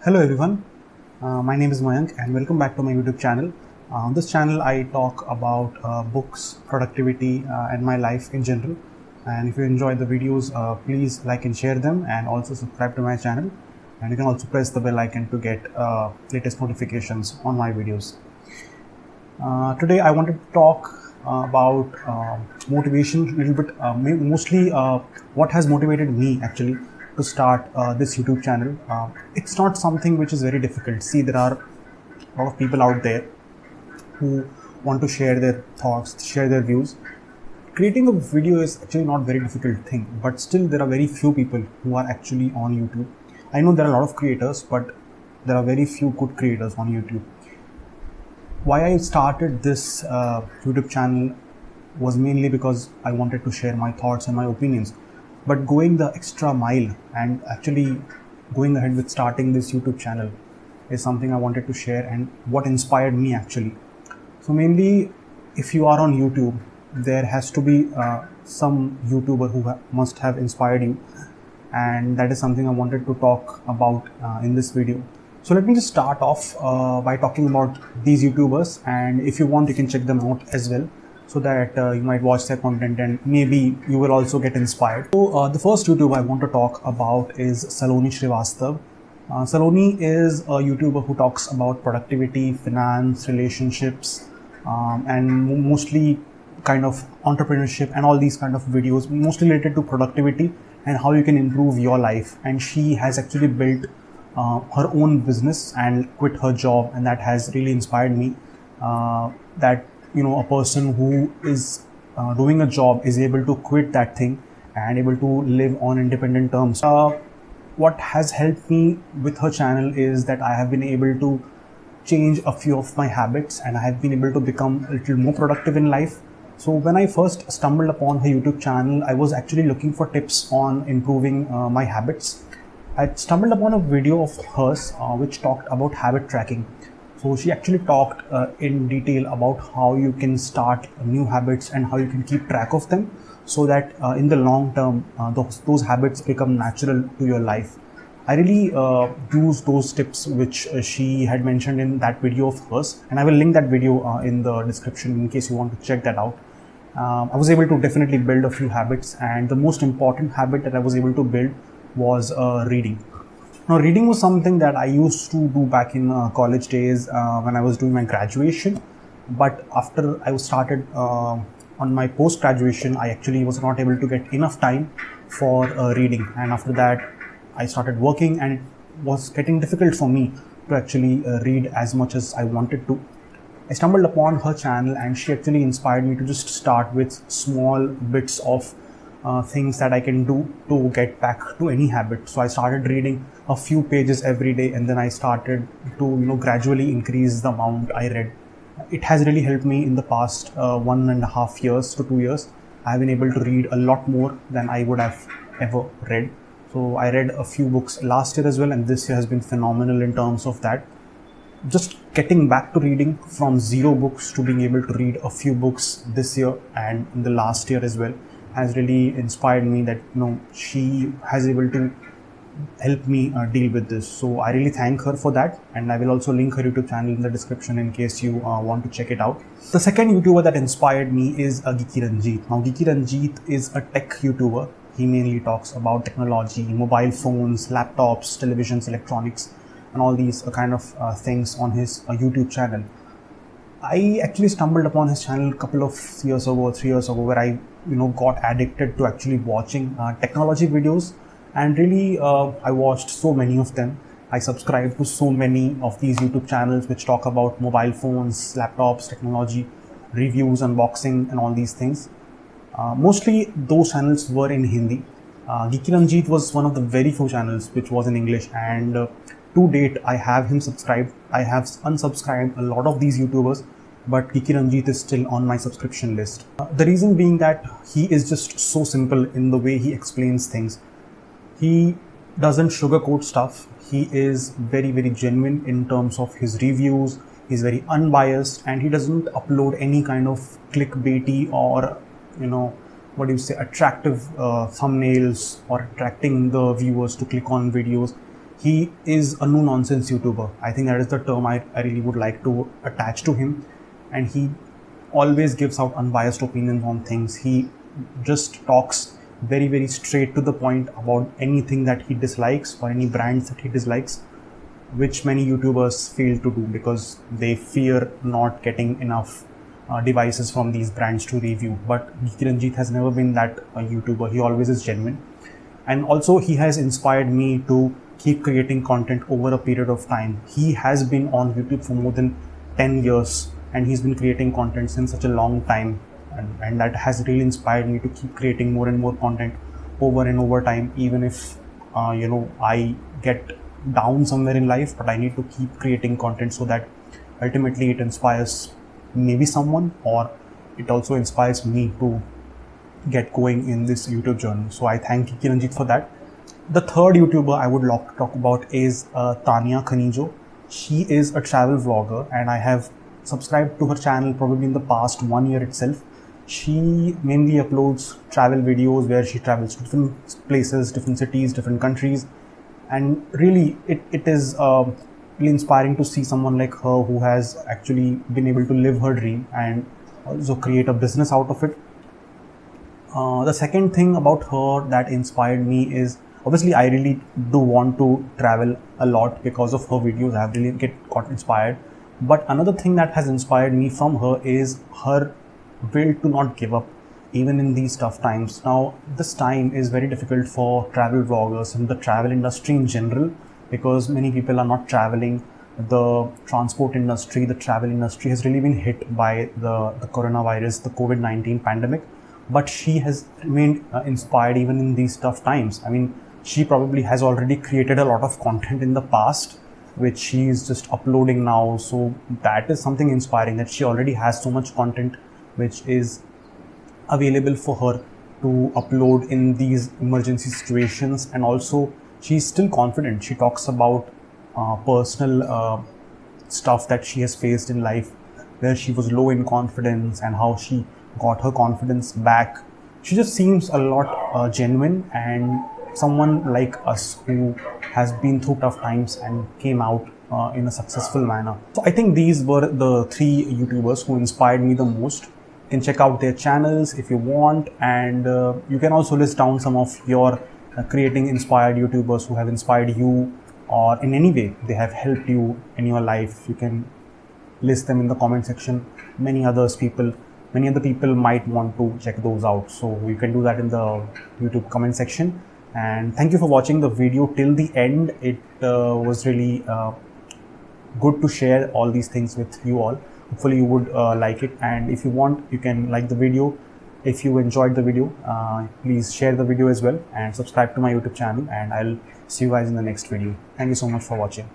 Hello everyone, my name is Mayank and welcome back to my YouTube channel. On this channel I talk about books, productivity and my life in general. And if you enjoy the videos, please like and share them and also subscribe to my channel. And you can also press the bell icon to get latest notifications on my videos. Today I wanted to talk about motivation a little bit, mostly what has motivated me actually to start this YouTube channel. It's not something which is very difficult. See, there are a lot of people out there who want to share their thoughts, share their views. Creating a video is actually not a very difficult thing, but still there are very few people who are actually on YouTube. I know there are a lot of creators, but there are very few good creators on YouTube. Why I started this YouTube channel was mainly because I wanted to share my thoughts and my opinions. But going the extra mile and actually going ahead with starting this YouTube channel is something I wanted to share and what inspired me actually. So mainly, if you are on YouTube, there has to be some YouTuber who must have inspired you, and that is something I wanted to talk about in this video. So let me just start off by talking about these YouTubers, and if you want you can check them out as well, so that you might watch their content and maybe you will also get inspired. So the first YouTuber I want to talk about is Saloni Srivastav. Saloni is a YouTuber who talks about productivity, finance, relationships, and mostly kind of entrepreneurship and all these kind of videos, mostly related to productivity and how you can improve your life. And she has actually built her own business and quit her job, and that has really inspired me. That a person who is doing a job is able to quit that thing and able to live on independent terms. What has helped me with her channel is that I have been able to change a few of my habits and I have been able to become a little more productive in life. So when I first stumbled upon her YouTube channel, I was actually looking for tips on improving my habits. I stumbled upon a video of hers which talked about habit tracking. So she actually talked in detail about how you can start new habits and how you can keep track of them, so that in the long term those habits become natural to your life. I really use those tips which she had mentioned in that video of hers, and I will link that video in the description in case you want to check that out. I was able to definitely build a few habits, and the most important habit that I was able to build was reading. Now, reading was something that I used to do back in college days when I was doing my graduation. But after I started on my post-graduation, I actually was not able to get enough time for reading. And after that, I started working and it was getting difficult for me to actually read as much as I wanted to. I stumbled upon her channel and she actually inspired me to just start with small bits of things that I can do to get back to any habit. So I started reading a few pages every day, and then I started to gradually increase the amount I read. It has really helped me in the past 1.5 years to 2 years. I've been able to read a lot more than I would have ever read. So I read a few books last year as well, and this year has been phenomenal in terms of that. Just getting back to reading from 0 books to being able to read a few books this year and in the last year as well has really inspired me, that she has able to help me deal with this. So I really thank her for that, and I will also link her YouTube channel in the description in case you want to check it out. The second YouTuber that inspired me is Geeky Ranjit. Now, Geeky Ranjit is a tech YouTuber. He mainly talks about technology, mobile phones, laptops, televisions, electronics, and all these kind of things on his YouTube channel. I actually stumbled upon his channel a couple of years ago, 3 years ago, where I got addicted to actually watching technology videos, and really I watched so many of them. I subscribed to so many of these YouTube channels which talk about mobile phones, laptops, technology, reviews, unboxing, and all these things. Mostly those channels were in Hindi. Geeky Ranjit was one of the very few channels which was in English, and to date I have him subscribed. I have unsubscribed a lot of these YouTubers, but Geeky Ranjit is still on my subscription list. The reason being that he is just so simple in the way he explains things. He doesn't sugarcoat stuff. He is very, very genuine in terms of his reviews. He's very unbiased, and he doesn't upload any kind of clickbaity or what do you say, attractive thumbnails or attracting the viewers to click on videos. he is a no nonsense YouTuber. I think that is the term I really would like to attach to him. And he always gives out unbiased opinions on things. He just talks very, very straight to the point about anything that he dislikes or any brands that he dislikes, which many YouTubers fail to do because they fear not getting enough devices from these brands to review. But Kiranjit has never been that YouTuber. He always is genuine. And also he has inspired me to keep creating content over a period of time. He has been on YouTube for more than 10 years and he's been creating content since such a long time. And that has really inspired me to keep creating more and more content over and over time, even if I get down somewhere in life, but I need to keep creating content so that ultimately it inspires maybe someone, or it also inspires me to get going in this YouTube journey. So I thank Kiranjit for that. The third YouTuber I would like to talk about is Tanya Khanijo. She is a travel vlogger and I have subscribed to her channel probably in the past 1 year itself. She mainly uploads travel videos where she travels to different places, different cities, different countries, and really it is really inspiring to see someone like her who has actually been able to live her dream and also create a business out of it. The second thing about her that inspired me is, obviously I really do want to travel a lot because of her videos. I have really got inspired. But another thing that has inspired me from her is her will to not give up even in these tough times. Now, this time is very difficult for travel vloggers and the travel industry in general because many people are not traveling. The transport industry, the travel industry has really been hit by the coronavirus, the COVID-19 pandemic. But she has remained inspired even in these tough times. I mean, she probably has already created a lot of content in the past, which she is just uploading now. So that is something inspiring, that she already has so much content which is available for her to upload in these emergency situations. And also she's still confident. She talks about personal stuff that she has faced in life where she was low in confidence and how she got her confidence back. She just seems a lot genuine and someone like us who has been through tough times and came out in a successful manner. So I think these were the three YouTubers who inspired me the most. You can check out their channels if you want, and you can also list down some of your creating inspired YouTubers who have inspired you or in any way they have helped you in your life. You can list them in the comment section. Many other people might want to check those out, so you can do that in the YouTube comment section. And thank you for watching the video till the end. It was really good to share all these things with you all. Hopefully you would like it, and if you want, you can like the video. If you enjoyed the video, please share the video as well and subscribe to my YouTube channel, and I'll see you guys in the next video. Thank you so much for watching.